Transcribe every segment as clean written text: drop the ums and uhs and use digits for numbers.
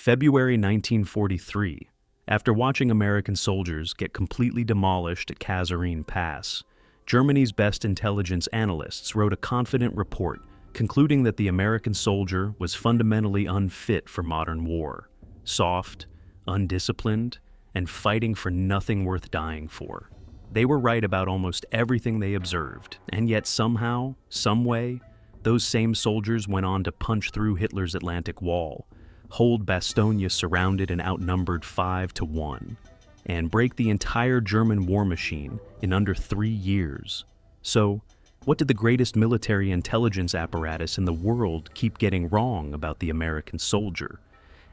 February 1943. After watching American soldiers get completely demolished at Kasserine Pass, Germany's best intelligence analysts wrote a confident report concluding that the American soldier was fundamentally unfit for modern war, soft, undisciplined, and fighting for nothing worth dying for. They were right about almost everything they observed, and yet somehow, someway, those same soldiers went on to punch through Hitler's Atlantic Wall, hold Bastogne surrounded and outnumbered 5-1, and break the entire German war machine in under 3 years. So, what did the greatest military intelligence apparatus in the world keep getting wrong about the American soldier?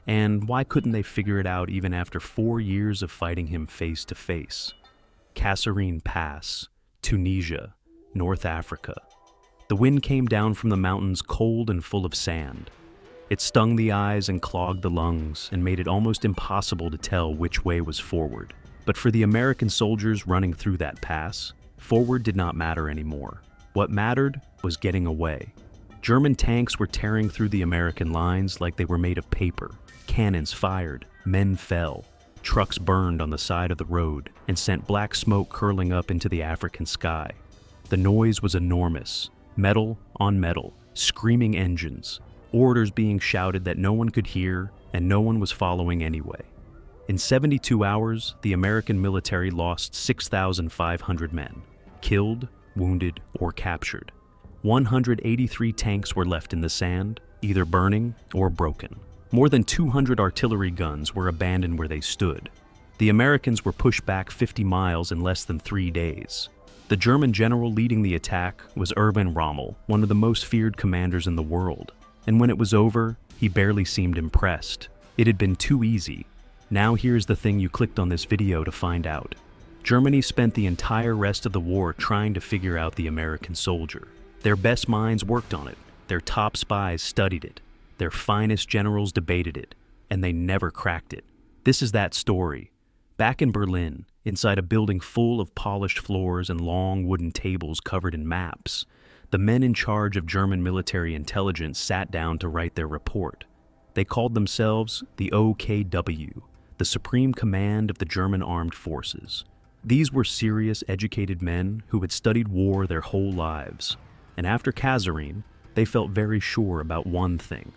And why couldn't they figure it out even after 4 years of fighting him face to face? Kasserine Pass, Tunisia, North Africa. The wind came down from the mountains cold and full of sand. It stung the eyes and clogged the lungs and made it almost impossible to tell which way was forward. But for the American soldiers running through that pass, forward did not matter anymore. What mattered was getting away. German tanks were tearing through the American lines like they were made of paper. Cannons fired, men fell, trucks burned on the side of the road and sent black smoke curling up into the African sky. The noise was enormous, metal on metal, screaming engines, orders being shouted that no one could hear and no one was following anyway. In 72 hours, the American military lost 6,500 men, killed, wounded, or captured. 183 tanks were left in the sand, either burning or broken. More than 200 artillery guns were abandoned where they stood. The Americans were pushed back 50 miles in less than 3 days. The German general leading the attack was Erwin Rommel, one of the most feared commanders in the world. And when it was over, he barely seemed impressed. It had been too easy. Now here's the thing you clicked on this video to find out. Germany spent the entire rest of the war trying to figure out the American soldier. Their best minds worked on it, their top spies studied it, their finest generals debated it, and they never cracked it. This is that story. Back in Berlin, inside a building full of polished floors and long wooden tables covered in maps, the men in charge of German military intelligence sat down to write their report. They called themselves the OKW, the Supreme Command of the German Armed Forces. These were serious, educated men who had studied war their whole lives. And after Kasserine, they felt very sure about one thing.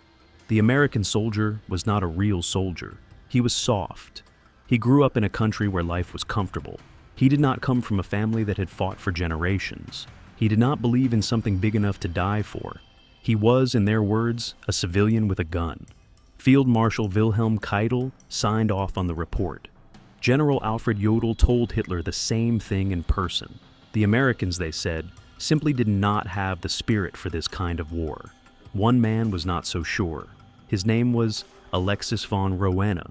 The American soldier was not a real soldier. He was soft. He grew up in a country where life was comfortable. He did not come from a family that had fought for generations. He did not believe in something big enough to die for. He was, in their words, a civilian with a gun. Field Marshal Wilhelm Keitel signed off on the report. General Alfred Jodl told Hitler the same thing in person. The Americans, they said, simply did not have the spirit for this kind of war. One man was not so sure. His name was Alexis von Roena.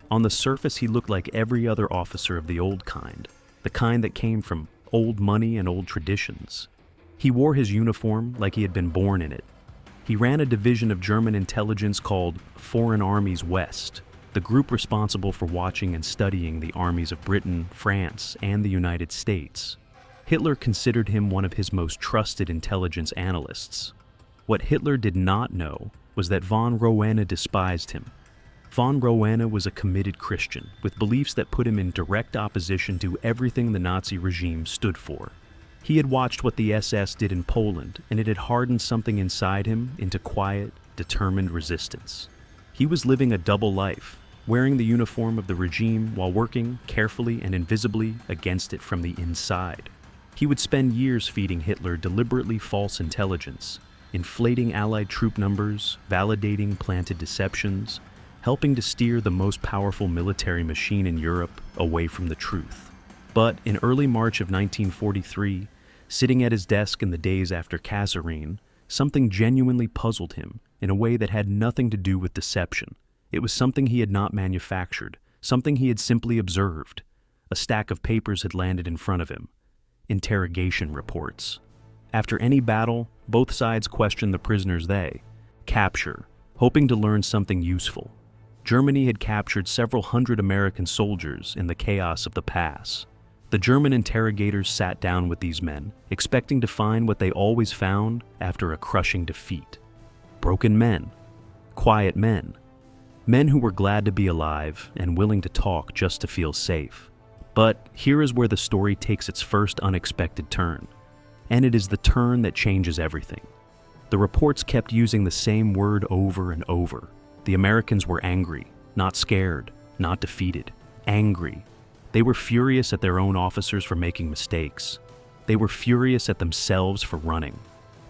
On the surface, he looked like every other officer of the old kind, the kind that came from old money and old traditions. He wore his uniform like he had been born in it. He ran a division of German intelligence called Foreign Armies West, the group responsible for watching and studying the armies of Britain, France, and the United States. Hitler considered him one of his most trusted intelligence analysts. What Hitler did not know was that von Roena despised him. Von Roena was a committed Christian with beliefs that put him in direct opposition to everything the Nazi regime stood for. He had watched what the SS did in Poland, and it had hardened something inside him into quiet, determined resistance. He was living a double life, wearing the uniform of the regime while working carefully and invisibly against it from the inside. He would spend years feeding Hitler deliberately false intelligence, inflating Allied troop numbers, validating planted deceptions, helping to steer the most powerful military machine in Europe away from the truth. But in early March of 1943, sitting at his desk in the days after Kasserine, something genuinely puzzled him in a way that had nothing to do with deception. It was something he had not manufactured, something he had simply observed. A stack of papers had landed in front of him. Interrogation reports. After any battle, both sides questioned the prisoners they capture, hoping to learn something useful. Germany had captured several hundred American soldiers in the chaos of the pass. The German interrogators sat down with these men, expecting to find what they always found after a crushing defeat. Broken men, quiet men, Men who were glad to be alive and willing to talk just to feel safe. But here is where the story takes its first unexpected turn. And it is the turn that changes everything. The reports kept using the same word over and over. The Americans were angry, not scared, not defeated. Angry. They were furious at their own officers for making mistakes. They were furious at themselves for running.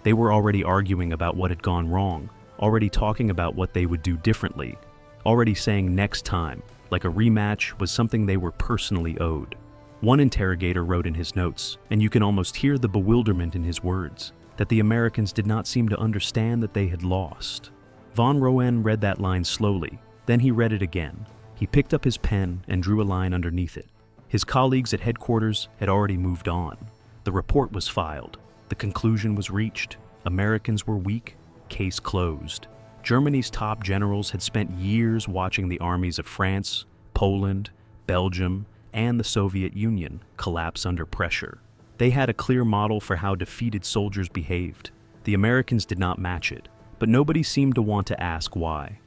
They were already arguing about what had gone wrong, already talking about what they would do differently, already saying next time, like a rematch was something they were personally owed. One interrogator wrote in his notes, and you can almost hear the bewilderment in his words, that the Americans did not seem to understand that they had lost. Von Roen read that line slowly, then he read it again. He picked up his pen and drew a line underneath it. His colleagues at headquarters had already moved on. The report was filed. The conclusion was reached. Americans were weak. Case closed. Germany's top generals had spent years watching the armies of France, Poland, Belgium, and the Soviet Union collapse under pressure. They had a clear model for how defeated soldiers behaved. The Americans did not match it, but nobody seemed to want to ask why.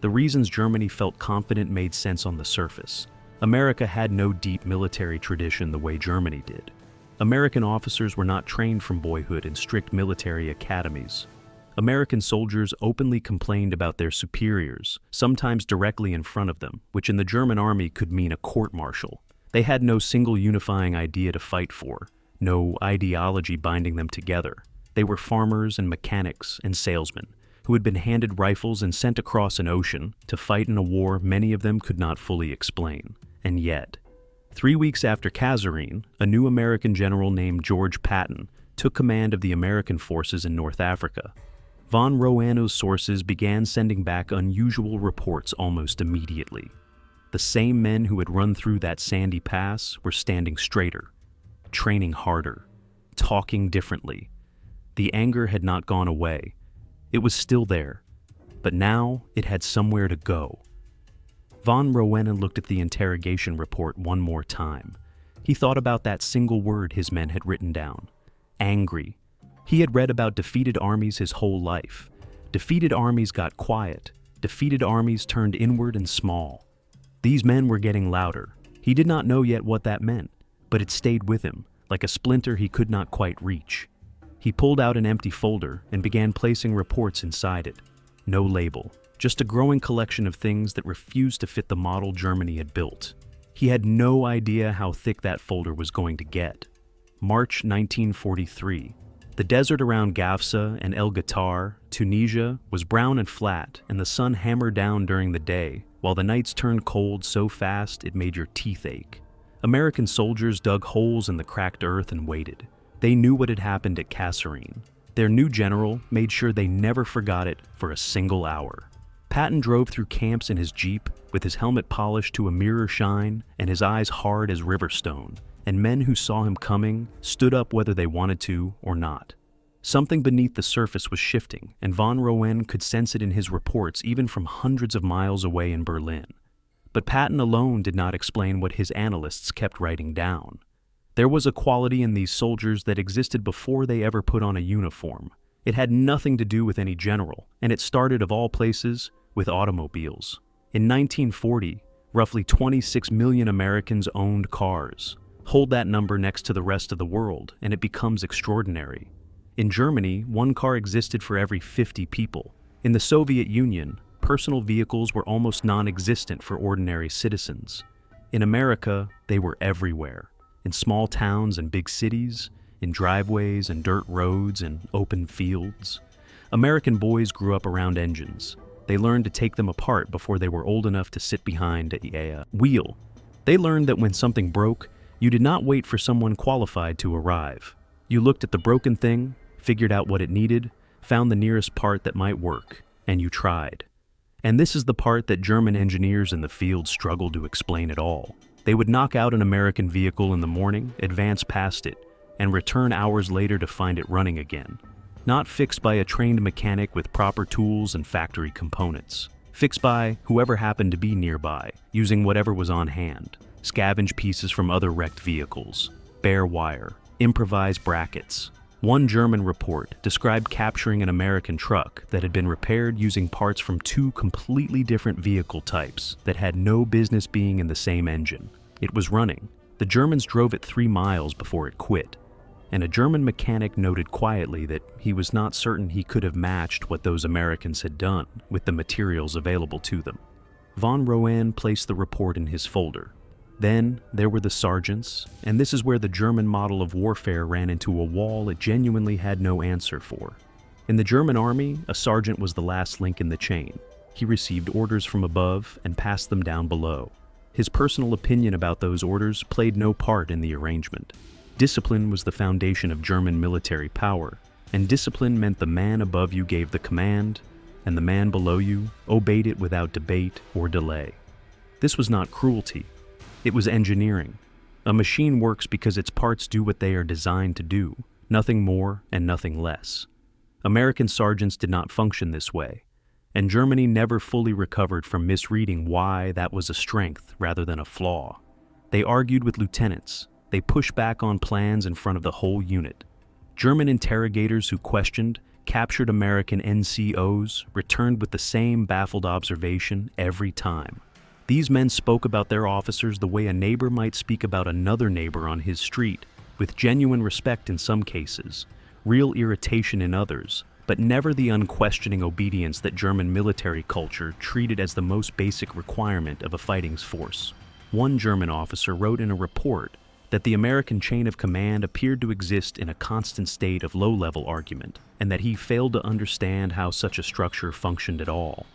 The reasons Germany felt confident made sense on the surface. America had no deep military tradition the way Germany did. American officers were not trained from boyhood in strict military academies. American soldiers openly complained about their superiors, sometimes directly in front of them, which in the German army could mean a court-martial. They had no single unifying idea to fight for, no ideology binding them together. They were farmers and mechanics and salesmen who had been handed rifles and sent across an ocean to fight in a war many of them could not fully explain. And yet, 3 weeks after Kasserine, a new American general named George Patton took command of the American forces in North Africa. Von Roano's sources began sending back unusual reports almost immediately. The same men who had run through that sandy pass were standing straighter, training harder, talking differently. The anger had not gone away. It was still there, but now it had somewhere to go. Von Roen looked at the interrogation report one more time. He thought about that single word his men had written down. Angry. He had read about defeated armies his whole life. Defeated armies got quiet. Defeated armies turned inward and small. These men were getting louder. He did not know yet what that meant, but it stayed with him, like a splinter he could not quite reach. He pulled out an empty folder and began placing reports inside it. No label, just a growing collection of things that refused to fit the model Germany had built. He had no idea how thick that folder was going to get. March 1943. The desert around Gafsa and El Ghatar, Tunisia, was brown and flat, and the sun hammered down during the day, while the nights turned cold so fast it made your teeth ache. American soldiers dug holes in the cracked earth and waited. They knew what had happened at Kasserine. Their new general made sure they never forgot it for a single hour. Patton drove through camps in his Jeep, with his helmet polished to a mirror shine and his eyes hard as river stone, and men who saw him coming stood up whether they wanted to or not. Something beneath the surface was shifting, and von Roen could sense it in his reports even from hundreds of miles away in Berlin. But Patton alone did not explain what his analysts kept writing down. There was a quality in these soldiers that existed before they ever put on a uniform. It had nothing to do with any general, and it started, of all places, with automobiles. In 1940, roughly 26 million Americans owned cars. Hold that number next to the rest of the world, and it becomes extraordinary. In Germany, one car existed for every 50 people. In the Soviet Union, personal vehicles were almost non-existent for ordinary citizens. In America, they were everywhere. In small towns and big cities, in driveways and dirt roads and open fields. American boys grew up around engines. They learned to take them apart before they were old enough to sit behind a wheel. They learned that when something broke, you did not wait for someone qualified to arrive. You looked at the broken thing, figured out what it needed, found the nearest part that might work, and you tried. And this is the part that German engineers in the field struggled to explain at all. They would knock out an American vehicle in the morning, advance past it, and return hours later to find it running again. Not fixed by a trained mechanic with proper tools and factory components. Fixed by whoever happened to be nearby, using whatever was on hand. Scavenge pieces from other wrecked vehicles, bare wire, improvised brackets. One German report described capturing an American truck that had been repaired using parts from two completely different vehicle types that had no business being in the same engine. It was running. The Germans drove it 3 miles before it quit, and a German mechanic noted quietly that he was not certain he could have matched what those Americans had done with the materials available to them. Von Rohan placed the report in his folder. Then there were the sergeants, and this is where the German model of warfare ran into a wall it genuinely had no answer for. In the German army, a sergeant was the last link in the chain. He received orders from above and passed them down below. His personal opinion about those orders played no part in the arrangement. Discipline was the foundation of German military power, and discipline meant the man above you gave the command, and the man below you obeyed it without debate or delay. This was not cruelty. It was engineering. A machine works because its parts do what they are designed to do, nothing more and nothing less. American sergeants did not function this way, and Germany never fully recovered from misreading why that was a strength rather than a flaw. They argued with lieutenants. They pushed back on plans in front of the whole unit. German interrogators who questioned, captured American NCOs, returned with the same baffled observation every time. These men spoke about their officers the way a neighbor might speak about another neighbor on his street, with genuine respect in some cases, real irritation in others, but never the unquestioning obedience that German military culture treated as the most basic requirement of a fighting force. One German officer wrote in a report that the American chain of command appeared to exist in a constant state of low-level argument, and that he failed to understand how such a structure functioned at all.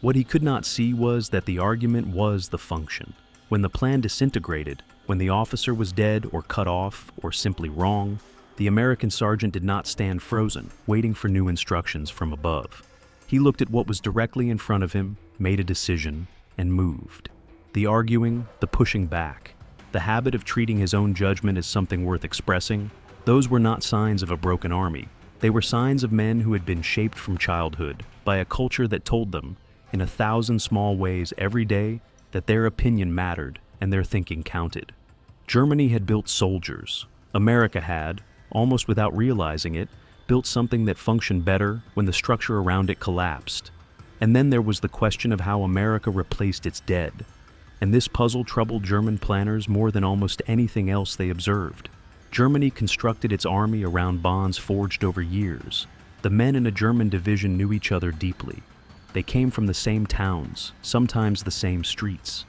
What he could not see was that the argument was the function. When the plan disintegrated, when the officer was dead or cut off or simply wrong, the American sergeant did not stand frozen, waiting for new instructions from above. He looked at what was directly in front of him, made a decision, and moved. The arguing, the pushing back, the habit of treating his own judgment as something worth expressing, those were not signs of a broken army. They were signs of men who had been shaped from childhood by a culture that told them, in 1,000 small ways every day, that their opinion mattered and their thinking counted. Germany had built soldiers. America had, almost without realizing it, built something that functioned better when the structure around it collapsed. And then there was the question of how America replaced its dead. And this puzzle troubled German planners more than almost anything else they observed. Germany constructed its army around bonds forged over years. The men in a German division knew each other deeply. They came from the same towns, sometimes the same streets.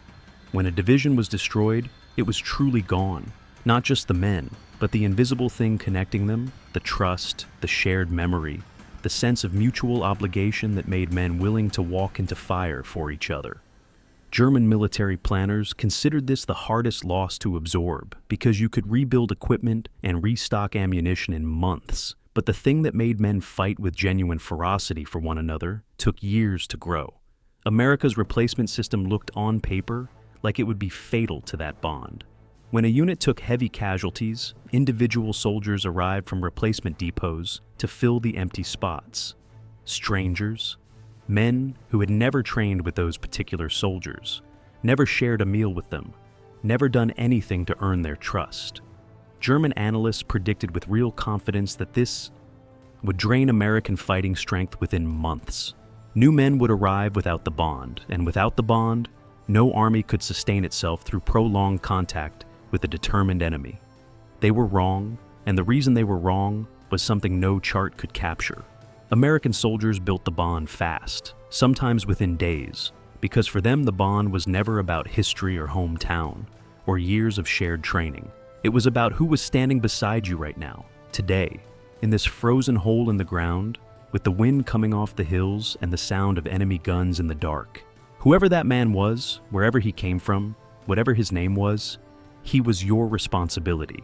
When a division was destroyed, it was truly gone. Not just the men, but the invisible thing connecting them, the trust, the shared memory, the sense of mutual obligation that made men willing to walk into fire for each other. German military planners considered this the hardest loss to absorb because you could rebuild equipment and restock ammunition in months. But the thing that made men fight with genuine ferocity for one another took years to grow. America's replacement system looked on paper like it would be fatal to that bond. When a unit took heavy casualties, individual soldiers arrived from replacement depots to fill the empty spots. Strangers, men who had never trained with those particular soldiers, never shared a meal with them, never done anything to earn their trust. German analysts predicted with real confidence that this would drain American fighting strength within months. New men would arrive without the bond, and without the bond, no army could sustain itself through prolonged contact with a determined enemy. They were wrong, and the reason they were wrong was something no chart could capture. American soldiers built the bond fast, sometimes within days, because for them the bond was never about history or hometown, or years of shared training. It was about who was standing beside you right now, today, in this frozen hole in the ground, with the wind coming off the hills and the sound of enemy guns in the dark. Whoever that man was, wherever he came from, whatever his name was, he was your responsibility.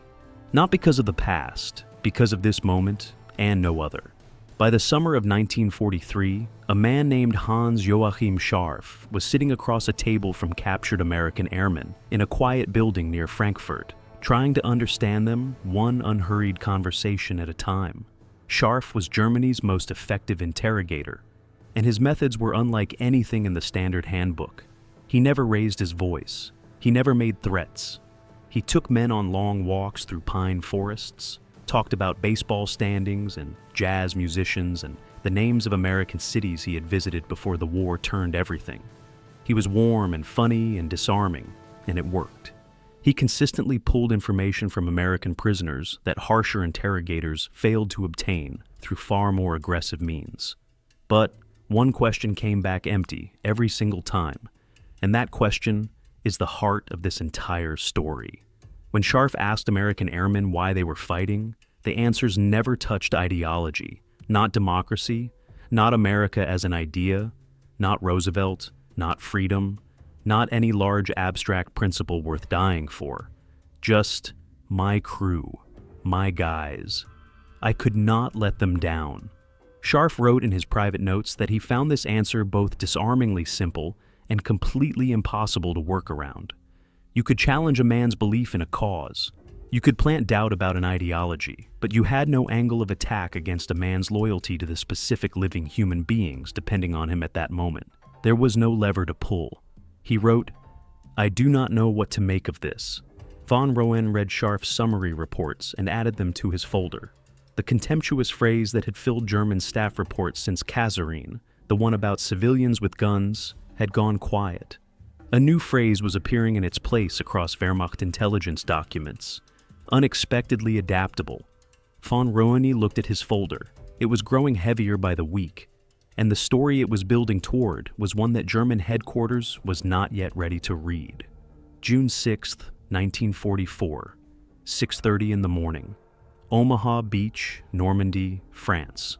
Not because of the past, because of this moment and no other. By the summer of 1943, a man named Hans Joachim Scharf was sitting across a table from captured American airmen in a quiet building near Frankfurt, trying to understand them one unhurried conversation at a time. Scharf was Germany's most effective interrogator, and his methods were unlike anything in the standard handbook. He never raised his voice. He never made threats. He took men on long walks through pine forests, talked about baseball standings and jazz musicians and the names of American cities he had visited before the war turned everything. He was warm and funny and disarming, and it worked. He consistently pulled information from American prisoners that harsher interrogators failed to obtain through far more aggressive means. But one question came back empty every single time, and that question is the heart of this entire story. When Scharf asked American airmen why they were fighting, the answers never touched ideology, not democracy, not America as an idea, not Roosevelt, not freedom, not any large abstract principle worth dying for. Just my crew, my guys. I could not let them down. Scharf wrote in his private notes that he found this answer both disarmingly simple and completely impossible to work around. You could challenge a man's belief in a cause. You could plant doubt about an ideology, but you had no angle of attack against a man's loyalty to the specific living human beings depending on him at that moment. There was no lever to pull. He wrote, "I do not know what to make of this." Von Roen read Scharf's summary reports and added them to his folder. The contemptuous phrase that had filled German staff reports since Kasserine, the one about civilians with guns, had gone quiet. A new phrase was appearing in its place across Wehrmacht intelligence documents. Unexpectedly adaptable. Von Roene looked at his folder. It was growing heavier by the week, and the story it was building toward was one that German headquarters was not yet ready to read. June 6th, 1944, 6:30 in the morning. Omaha Beach, Normandy, France.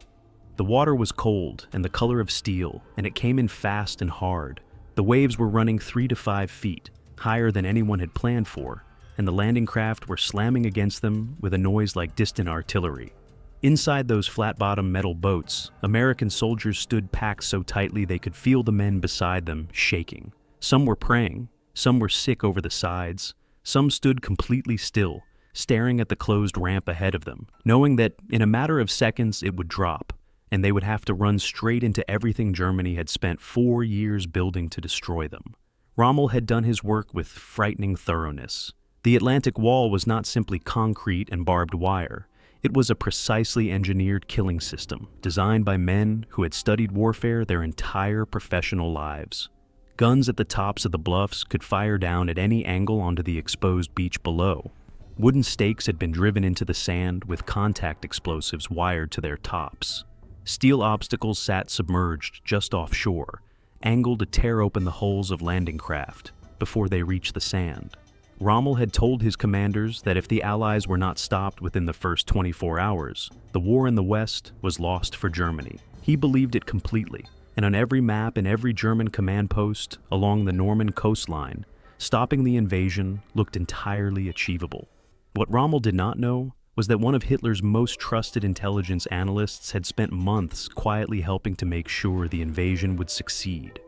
The water was cold and the color of steel, and it came in fast and hard. The waves were running 3 to 5 feet, higher than anyone had planned for, and the landing craft were slamming against them with a noise like distant artillery. Inside those flat-bottom metal boats, American soldiers stood packed so tightly they could feel the men beside them shaking. Some were praying, some were sick over the sides, some stood completely still, staring at the closed ramp ahead of them, knowing that in a matter of seconds it would drop, and they would have to run straight into everything Germany had spent 4 years building to destroy them. Rommel had done his work with frightening thoroughness. The Atlantic Wall was not simply concrete and barbed wire. It was a precisely engineered killing system, designed by men who had studied warfare their entire professional lives. Guns at the tops of the bluffs could fire down at any angle onto the exposed beach below. Wooden stakes had been driven into the sand with contact explosives wired to their tops. Steel obstacles sat submerged just offshore, angled to tear open the hulls of landing craft before they reached the sand. Rommel had told his commanders that if the Allies were not stopped within the first 24 hours, the war in the West was lost for Germany. He believed it completely, and on every map and every German command post along the Norman coastline, stopping the invasion looked entirely achievable. What Rommel did not know was that one of Hitler's most trusted intelligence analysts had spent months quietly helping to make sure the invasion would succeed.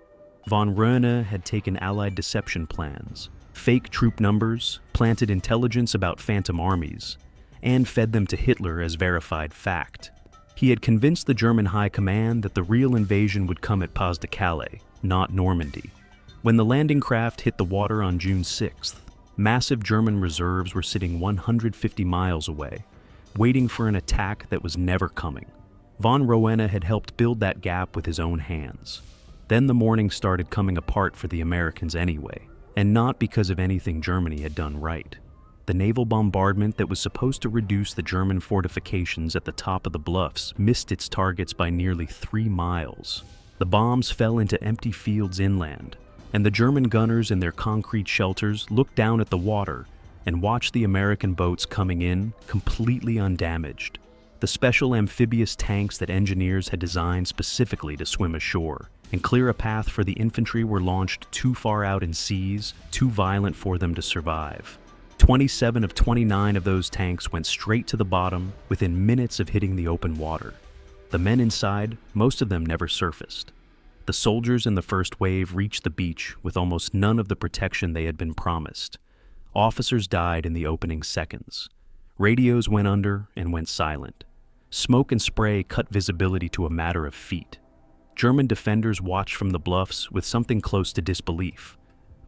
Von Roene had taken Allied deception plans, fake troop numbers, planted intelligence about phantom armies, and fed them to Hitler as verified fact. He had convinced the German High Command that the real invasion would come at Pas de Calais, not Normandy. When the landing craft hit the water on June 6th, massive German reserves were sitting 150 miles away, waiting for an attack that was never coming. Von Roene had helped build that gap with his own hands. Then the morning started coming apart for the Americans anyway, and not because of anything Germany had done right. The naval bombardment that was supposed to reduce the German fortifications at the top of the bluffs missed its targets by nearly 3 miles. The bombs fell into empty fields inland, and the German gunners in their concrete shelters looked down at the water and watched the American boats coming in completely undamaged. The special amphibious tanks that engineers had designed specifically to swim ashore and clear a path for the infantry were launched too far out in seas, too violent for them to survive. 27 of 29 of those tanks went straight to the bottom within minutes of hitting the open water. The men inside, most of them never surfaced. The soldiers in the first wave reached the beach with almost none of the protection they had been promised. Officers died in the opening seconds. Radios went under and went silent. Smoke and spray cut visibility to a matter of feet. German defenders watched from the bluffs with something close to disbelief.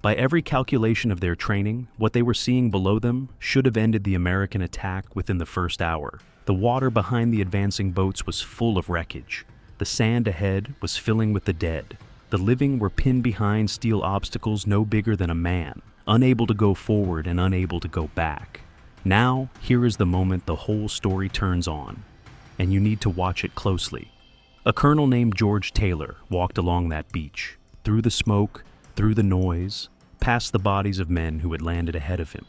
By every calculation of their training, what they were seeing below them should have ended the American attack within the first hour. The water behind the advancing boats was full of wreckage. The sand ahead was filling with the dead. The living were pinned behind steel obstacles no bigger than a man, unable to go forward and unable to go back. Now, here is the moment the whole story turns on, and you need to watch it closely. A colonel named George Taylor walked along that beach, through the smoke, through the noise, past the bodies of men who had landed ahead of him.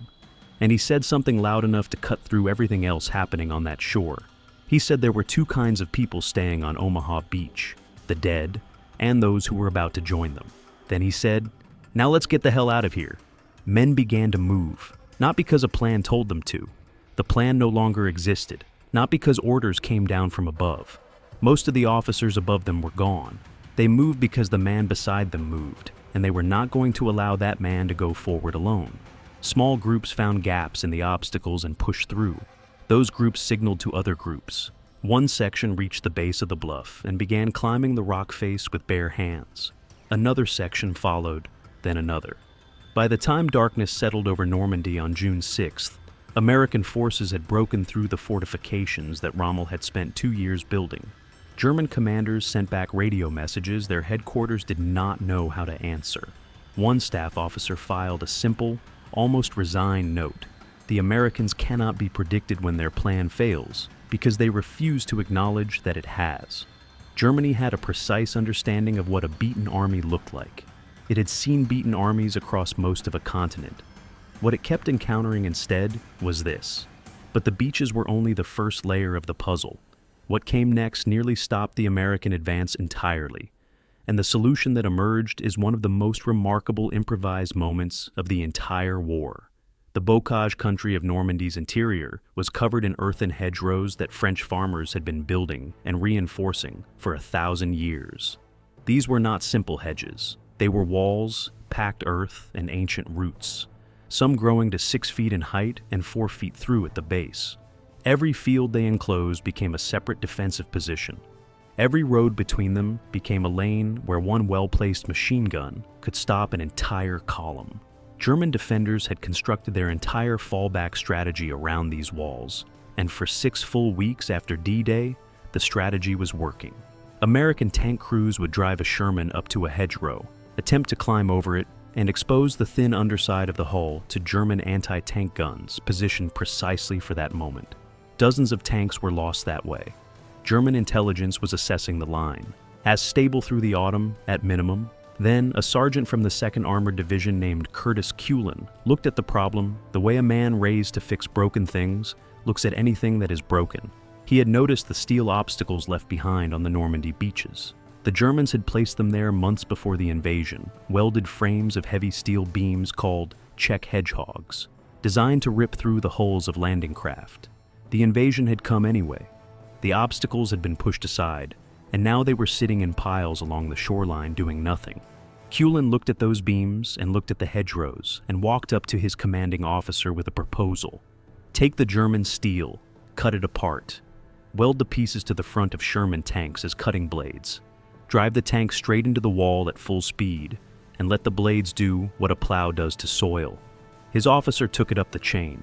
And he said something loud enough to cut through everything else happening on that shore. He said there were two kinds of people staying on Omaha Beach, the dead and those who were about to join them. Then he said, "Now let's get the hell out of here." Men began to move, not because a plan told them to. The plan no longer existed, not because orders came down from above. Most of the officers above them were gone. They moved because the man beside them moved, and they were not going to allow that man to go forward alone. Small groups found gaps in the obstacles and pushed through. Those groups signaled to other groups. One section reached the base of the bluff and began climbing the rock face with bare hands. Another section followed, then another. By the time darkness settled over Normandy on June 6th, American forces had broken through the fortifications that Rommel had spent 2 years building. German commanders sent back radio messages their headquarters did not know how to answer. One staff officer filed a simple, almost resigned note. The Americans cannot be predicted when their plan fails, because they refuse to acknowledge that it has. Germany had a precise understanding of what a beaten army looked like. It had seen beaten armies across most of a continent. What it kept encountering instead was this. But the beaches were only the first layer of the puzzle. What came next nearly stopped the American advance entirely, and the solution that emerged is one of the most remarkable improvised moments of the entire war. The bocage country of Normandy's interior was covered in earthen hedgerows that French farmers had been building and reinforcing for 1,000 years. These were not simple hedges. They were walls, packed earth, and ancient roots, some growing to 6 feet in height and 4 feet through at the base. Every field they enclosed became a separate defensive position. Every road between them became a lane where one well-placed machine gun could stop an entire column. German defenders had constructed their entire fallback strategy around these walls, and for 6 full weeks after D-Day, the strategy was working. American tank crews would drive a Sherman up to a hedgerow, attempt to climb over it, and expose the thin underside of the hull to German anti-tank guns positioned precisely for that moment. Dozens of tanks were lost that way. German intelligence was assessing the line, as stable through the autumn, at minimum. Then, a sergeant from the 2nd Armored Division named Curtis Cullen looked at the problem the way a man raised to fix broken things looks at anything that is broken. He had noticed the steel obstacles left behind on the Normandy beaches. The Germans had placed them there months before the invasion, welded frames of heavy steel beams called Czech hedgehogs, designed to rip through the hulls of landing craft. The invasion had come anyway. The obstacles had been pushed aside, and now they were sitting in piles along the shoreline doing nothing. Cullen looked at those beams and looked at the hedgerows and walked up to his commanding officer with a proposal. Take the German steel, cut it apart, weld the pieces to the front of Sherman tanks as cutting blades, drive the tank straight into the wall at full speed, and let the blades do what a plow does to soil. His officer took it up the chain.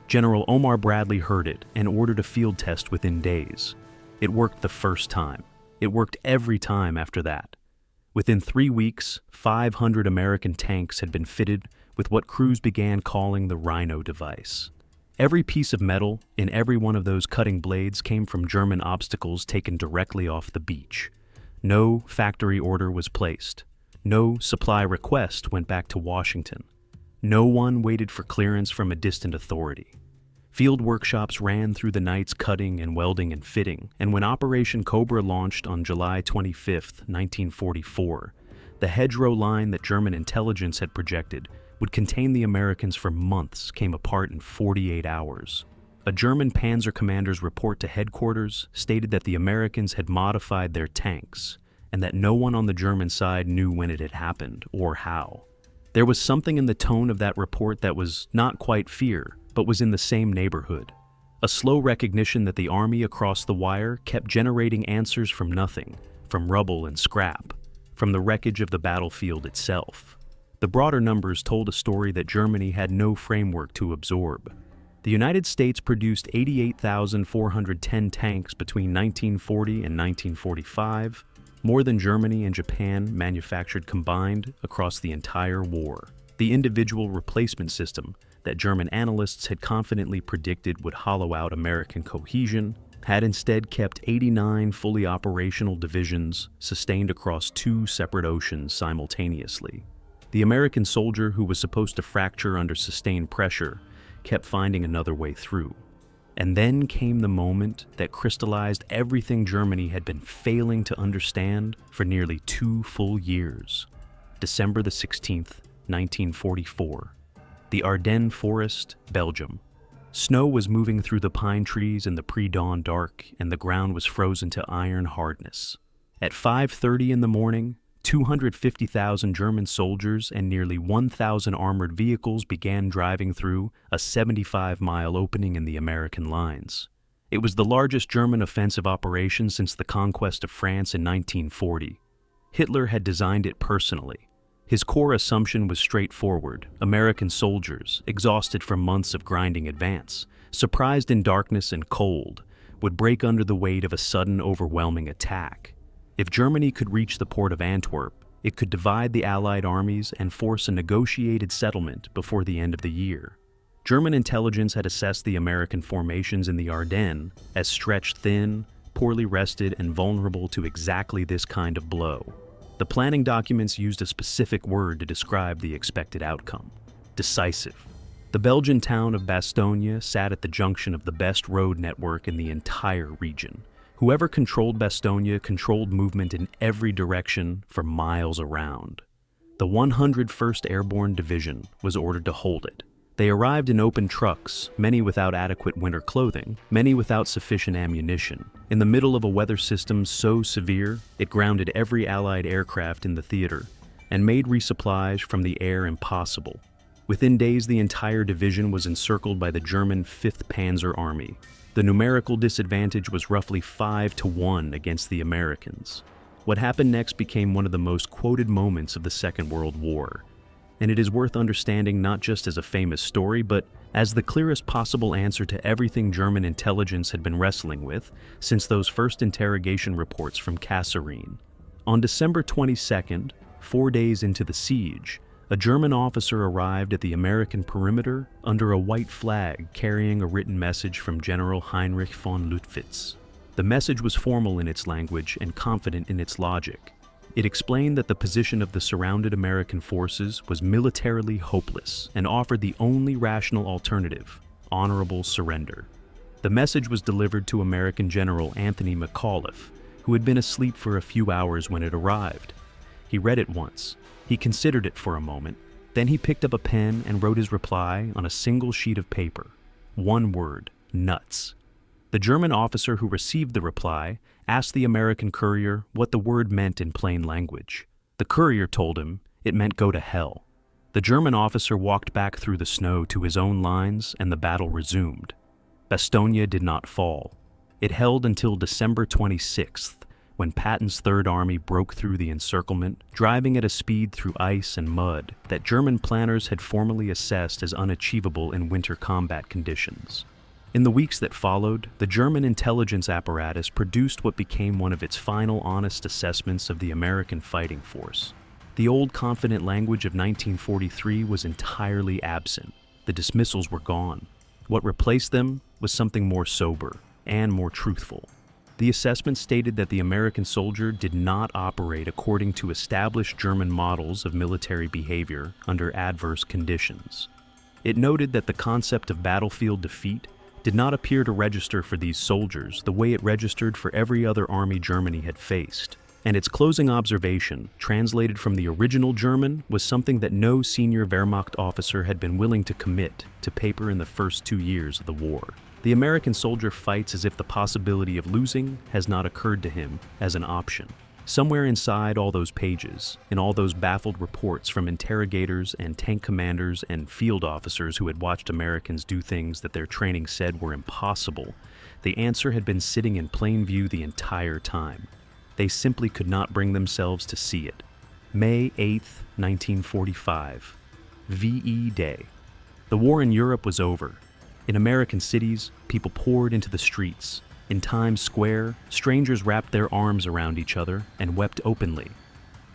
General Omar Bradley heard it and ordered a field test within days. It worked the first time. It worked every time after that. Within 3 weeks, 500 American tanks had been fitted with what crews began calling the Rhino device. Every piece of metal in every one of those cutting blades came from German obstacles taken directly off the beach. No factory order was placed. No supply request went back to Washington. No one waited for clearance from a distant authority. Field workshops ran through the nights cutting and welding and fitting, and when Operation Cobra launched on July 25, 1944, the hedgerow line that German intelligence had projected would contain the Americans for months came apart in 48 hours. A German panzer commander's report to headquarters stated that the Americans had modified their tanks, and that no one on the German side knew when it had happened or how. There was something in the tone of that report that was not quite fear, but was in the same neighborhood. A slow recognition that the army across the wire kept generating answers from nothing, from rubble and scrap, from the wreckage of the battlefield itself. The broader numbers told a story that Germany had no framework to absorb. The United States produced 88,410 tanks between 1940 and 1945, more than Germany and Japan manufactured combined across the entire war. The individual replacement system that German analysts had confidently predicted would hollow out American cohesion had instead kept 89 fully operational divisions sustained across two separate oceans simultaneously. The American soldier who was supposed to fracture under sustained pressure kept finding another way through. And then came the moment that crystallized everything Germany had been failing to understand for nearly 2 full years. December the 16th, 1944. The Ardennes Forest, Belgium. Snow was moving through the pine trees in the pre-dawn dark, and the ground was frozen to iron hardness. At 5:30 in the morning, 250,000 German soldiers and nearly 1,000 armored vehicles began driving through a 75-mile opening in the American lines. It was the largest German offensive operation since the conquest of France in 1940. Hitler had designed it personally. His core assumption was straightforward. American soldiers, exhausted from months of grinding advance, surprised in darkness and cold, would break under the weight of a sudden, overwhelming attack. If Germany could reach the port of Antwerp, it could divide the Allied armies and force a negotiated settlement before the end of the year. German intelligence had assessed the American formations in the Ardennes as stretched thin, poorly rested, and vulnerable to exactly this kind of blow. The planning documents used a specific word to describe the expected outcome: decisive. The Belgian town of Bastogne sat at the junction of the best road network in the entire region. Whoever controlled Bastogne controlled movement in every direction for miles around. The 101st Airborne Division was ordered to hold it. They arrived in open trucks, many without adequate winter clothing, many without sufficient ammunition, in the middle of a weather system so severe it grounded every Allied aircraft in the theater and made resupplies from the air impossible. Within days, the entire division was encircled by the German 5th Panzer Army. The numerical disadvantage was roughly 5-1 against the Americans. What happened next became one of the most quoted moments of the Second World War, and it is worth understanding not just as a famous story, but as the clearest possible answer to everything German intelligence had been wrestling with since those first interrogation reports from Kasserine. On December 22nd, 4 days into the siege, a German officer arrived at the American perimeter under a white flag carrying a written message from General Heinrich von Luttwitz. The message was formal in its language and confident in its logic. It explained that the position of the surrounded American forces was militarily hopeless and offered the only rational alternative: honorable surrender. The message was delivered to American General Anthony McAuliffe, who had been asleep for a few hours when it arrived. He read it once. He considered it for a moment. Then he picked up a pen and wrote his reply on a single sheet of paper. One word: nuts. The German officer who received the reply asked the American courier what the word meant in plain language. The courier told him it meant go to hell. The German officer walked back through the snow to his own lines, and the battle resumed. Bastogne did not fall. It held until December 26th, when Patton's Third Army broke through the encirclement, driving at a speed through ice and mud that German planners had formally assessed as unachievable in winter combat conditions. In the weeks that followed, the German intelligence apparatus produced what became one of its final honest assessments of the American fighting force. The old confident language of 1943 was entirely absent. The dismissals were gone. What replaced them was something more sober and more truthful. The assessment stated that the American soldier did not operate according to established German models of military behavior under adverse conditions. It noted that the concept of battlefield defeat did not appear to register for these soldiers the way it registered for every other army Germany had faced. And its closing observation, translated from the original German, was something that no senior Wehrmacht officer had been willing to commit to paper in the first 2 years of the war. The American soldier fights as if the possibility of losing has not occurred to him as an option. Somewhere inside all those pages, in all those baffled reports from interrogators and tank commanders and field officers who had watched Americans do things that their training said were impossible, the answer had been sitting in plain view the entire time. They simply could not bring themselves to see it. May 8, 1945. VE Day. The war in Europe was over. In American cities, people poured into the streets. In Times Square, strangers wrapped their arms around each other and wept openly.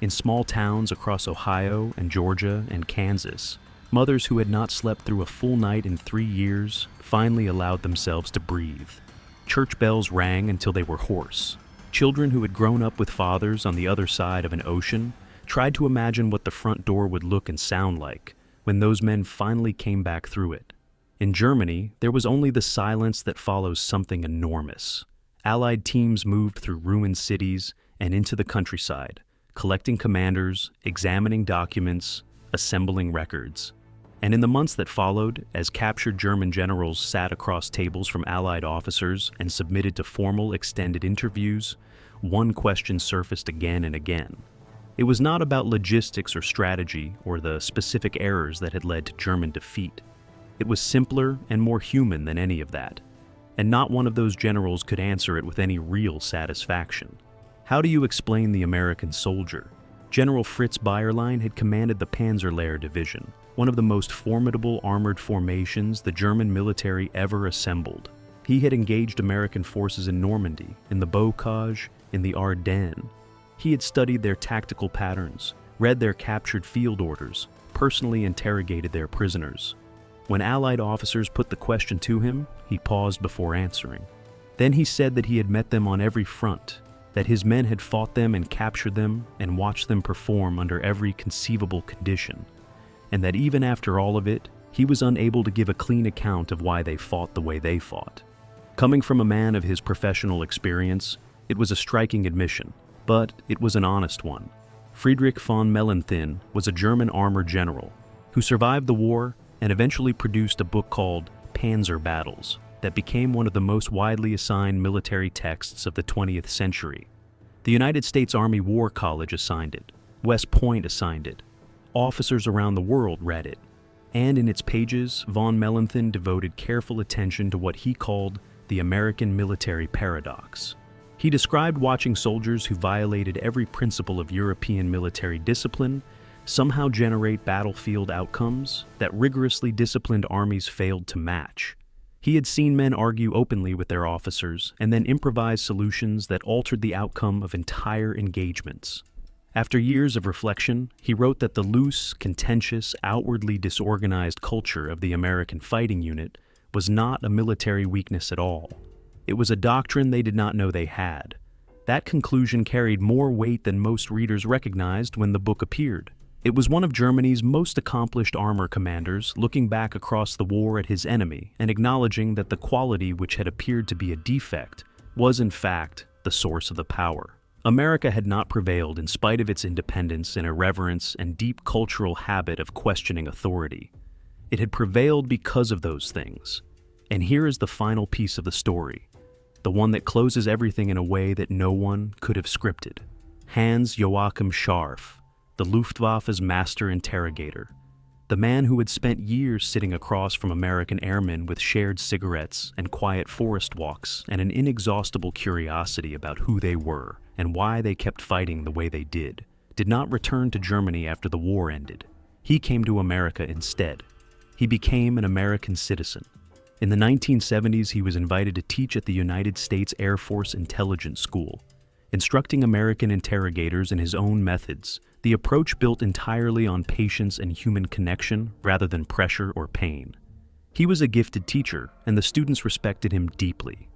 In small towns across Ohio and Georgia and Kansas, mothers who had not slept through a full night in 3 years finally allowed themselves to breathe. Church bells rang until they were hoarse. Children who had grown up with fathers on the other side of an ocean tried to imagine what the front door would look and sound like when those men finally came back through it. In Germany, there was only the silence that follows something enormous. Allied teams moved through ruined cities and into the countryside, collecting commanders, examining documents, assembling records. And in the months that followed, as captured German generals sat across tables from Allied officers and submitted to formal extended interviews, one question surfaced again and again. It was not about logistics or strategy or the specific errors that had led to German defeat. It was simpler and more human than any of that, and not one of those generals could answer it with any real satisfaction. How do you explain the American soldier? General Fritz Bayerlein had commanded the Panzerlehr Division, one of the most formidable armored formations the German military ever assembled. He had engaged American forces in Normandy, in the Bocage, in the Ardennes. He had studied their tactical patterns, read their captured field orders, personally interrogated their prisoners. When Allied officers put the question to him, he paused before answering. Then he said that he had met them on every front, that his men had fought them and captured them and watched them perform under every conceivable condition, and that even after all of it, he was unable to give a clean account of why they fought the way they fought. Coming from a man of his professional experience, it was a striking admission, but it was an honest one. Friedrich von Mellenthin was a German armored general who survived the war and eventually produced a book called Panzer Battles that became one of the most widely assigned military texts of the 20th century. The United States Army War College assigned it. West Point assigned it. Officers around the world read it. And in its pages, von Mellenthin devoted careful attention to what he called the American military paradox. He described watching soldiers who violated every principle of European military discipline somehow generate battlefield outcomes that rigorously disciplined armies failed to match. He had seen men argue openly with their officers and then improvise solutions that altered the outcome of entire engagements. After years of reflection, he wrote that the loose, contentious, outwardly disorganized culture of the American fighting unit was not a military weakness at all. It was a doctrine they did not know they had. That conclusion carried more weight than most readers recognized when the book appeared. It was one of Germany's most accomplished armor commanders looking back across the war at his enemy and acknowledging that the quality which had appeared to be a defect was in fact the source of the power. America had not prevailed in spite of its independence and irreverence and deep cultural habit of questioning authority. It had prevailed because of those things. And here is the final piece of the story, the one that closes everything in a way that no one could have scripted. Hans Joachim Scharf, the Luftwaffe's master interrogator, the man who had spent years sitting across from American airmen with shared cigarettes and quiet forest walks and an inexhaustible curiosity about who they were and why they kept fighting the way they did not return to Germany after the war ended. He came to America instead. He became an American citizen. In the 1970s, he was invited to teach at the United States Air Force Intelligence School. Instructing American interrogators in his own methods, the approach built entirely on patience and human connection rather than pressure or pain. He was a gifted teacher, and the students respected him deeply.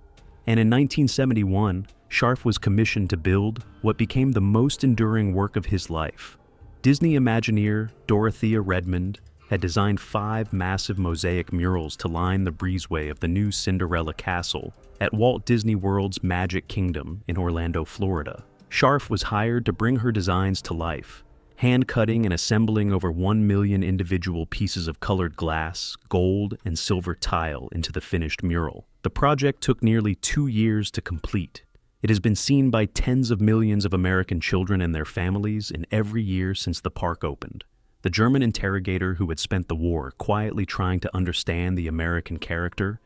And in 1971, Scharf was commissioned to build what became the most enduring work of his life. Disney Imagineer Dorothea Redmond had designed 5 massive mosaic murals to line the breezeway of the new Cinderella Castle at Walt Disney World's Magic Kingdom in Orlando, Florida. Scharf was hired to bring her designs to life, hand-cutting and assembling over 1 million individual pieces of colored glass, gold, and silver tile into the finished mural. The project took nearly 2 years to complete. It has been seen by tens of millions of American children and their families in every year since the park opened. The German interrogator who had spent the war quietly trying to understand the American character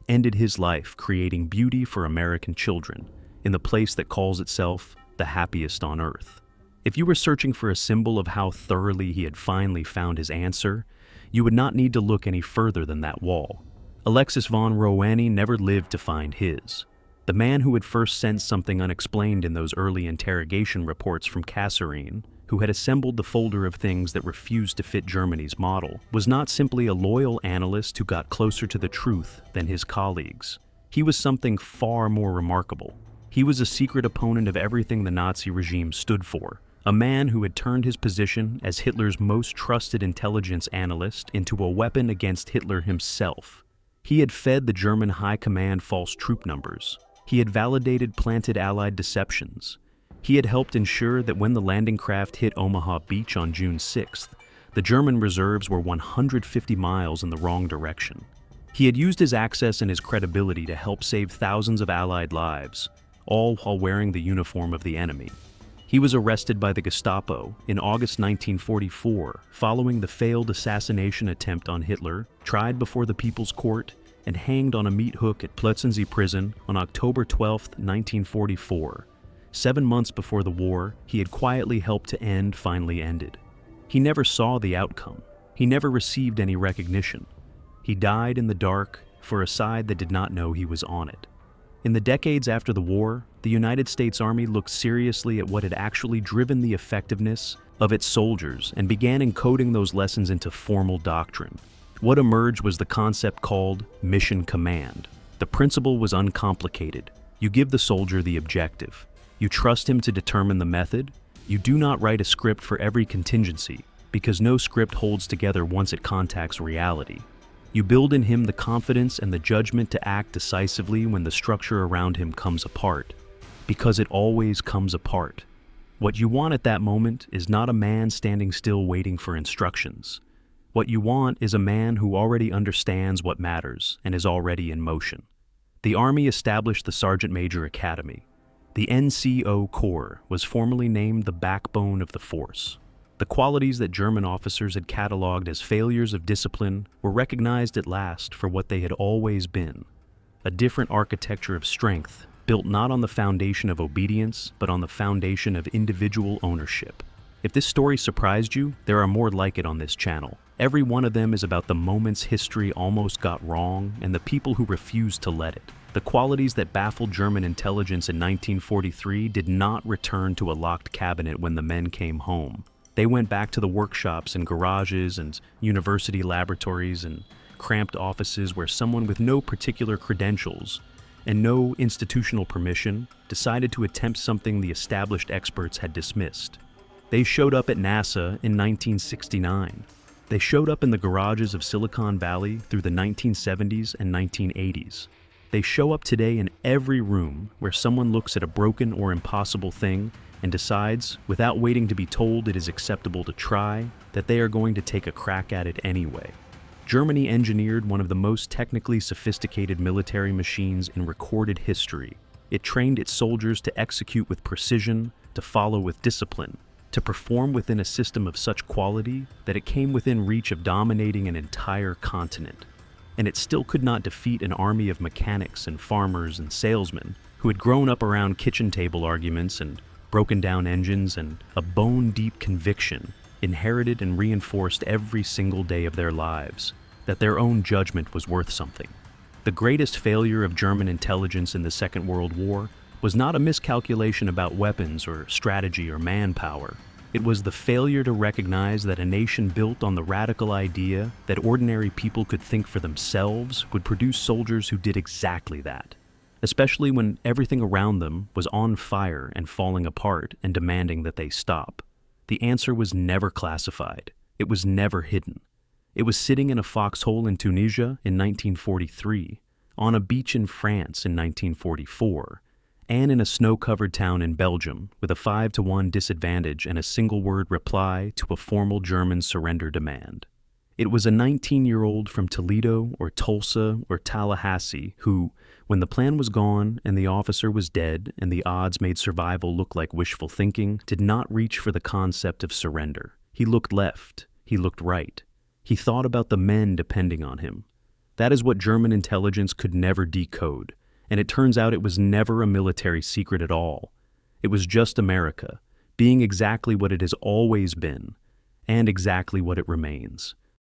ended his life creating beauty for American children in the place that calls itself the happiest on earth. If you were searching for a symbol of how thoroughly he had finally found his answer, you would not need to look any further than that wall. Alexis von Roani never lived to find his. The man who had first sensed something unexplained in those early interrogation reports from Kasserine, who had assembled the folder of things that refused to fit Germany's model, was not simply a loyal analyst who got closer to the truth than his colleagues. He was something far more remarkable. He was a secret opponent of everything the Nazi regime stood for, a man who had turned his position as Hitler's most trusted intelligence analyst into a weapon against Hitler himself. He had fed the German high command false troop numbers. He had validated planted Allied deceptions. He had helped ensure that when the landing craft hit Omaha Beach on June 6th, the German reserves were 150 miles in the wrong direction. He had used his access and his credibility to help save thousands of Allied lives, all while wearing the uniform of the enemy. He was arrested by the Gestapo in August 1944 following the failed assassination attempt on Hitler, tried before the People's Court, and hanged on a meat hook at Plötzensee prison on October 12, 1944. 7 months before the war, he had quietly helped to end finally ended. He never saw the outcome. He never received any recognition. He died in the dark for a side that did not know he was on it. In the decades after the war, the United States Army looked seriously at what had actually driven the effectiveness of its soldiers and began encoding those lessons into formal doctrine. What emerged was the concept called mission command. The principle was uncomplicated. You give the soldier the objective. You trust him to determine the method. You do not write a script for every contingency, because no script holds together once it contacts reality. You build in him the confidence and the judgment to act decisively when the structure around him comes apart, because it always comes apart. What you want at that moment is not a man standing still waiting for instructions. What you want is a man who already understands what matters and is already in motion. The Army established the Sergeant Major Academy. The NCO Corps was formally named the backbone of the force. The qualities that German officers had cataloged as failures of discipline were recognized at last for what they had always been: a different architecture of strength, built not on the foundation of obedience, but on the foundation of individual ownership. If this story surprised you, there are more like it on this channel. Every one of them is about the moments history almost got wrong and the people who refused to let it. The qualities that baffled German intelligence in 1943 did not return to a locked cabinet when the men came home. They went back to the workshops and garages and university laboratories and cramped offices where someone with no particular credentials and no institutional permission decided to attempt something the established experts had dismissed. They showed up at NASA in 1969. They showed up in the garages of Silicon Valley through the 1970s and 1980s. They show up today in every room where someone looks at a broken or impossible thing and decides, without waiting to be told it is acceptable to try, that they are going to take a crack at it anyway. Germany engineered one of the most technically sophisticated military machines in recorded history. It trained its soldiers to execute with precision, to follow with discipline, to perform within a system of such quality that it came within reach of dominating an entire continent. And it still could not defeat an army of mechanics and farmers and salesmen who had grown up around kitchen table arguments and broken down engines and a bone-deep conviction, inherited and reinforced every single day of their lives, that their own judgment was worth something. The greatest failure of German intelligence in the Second World War was not a miscalculation about weapons or strategy or manpower. It was the failure to recognize that a nation built on the radical idea that ordinary people could think for themselves would produce soldiers who did exactly that, especially when everything around them was on fire and falling apart and demanding that they stop. The answer was never classified. It was never hidden. It was sitting in a foxhole in Tunisia in 1943, on a beach in France in 1944, and in a snow-covered town in Belgium with a 5-to-1 disadvantage and a single-word reply to a formal German surrender demand. It was a 19-year-old from Toledo or Tulsa or Tallahassee who, when the plan was gone and the officer was dead and the odds made survival look like wishful thinking, did not reach for the concept of surrender. He looked left. He looked right. He thought about the men depending on him. That is what German intelligence could never decode, and it turns out it was never a military secret at all. It was just America, being exactly what it has always been, and exactly what it remains.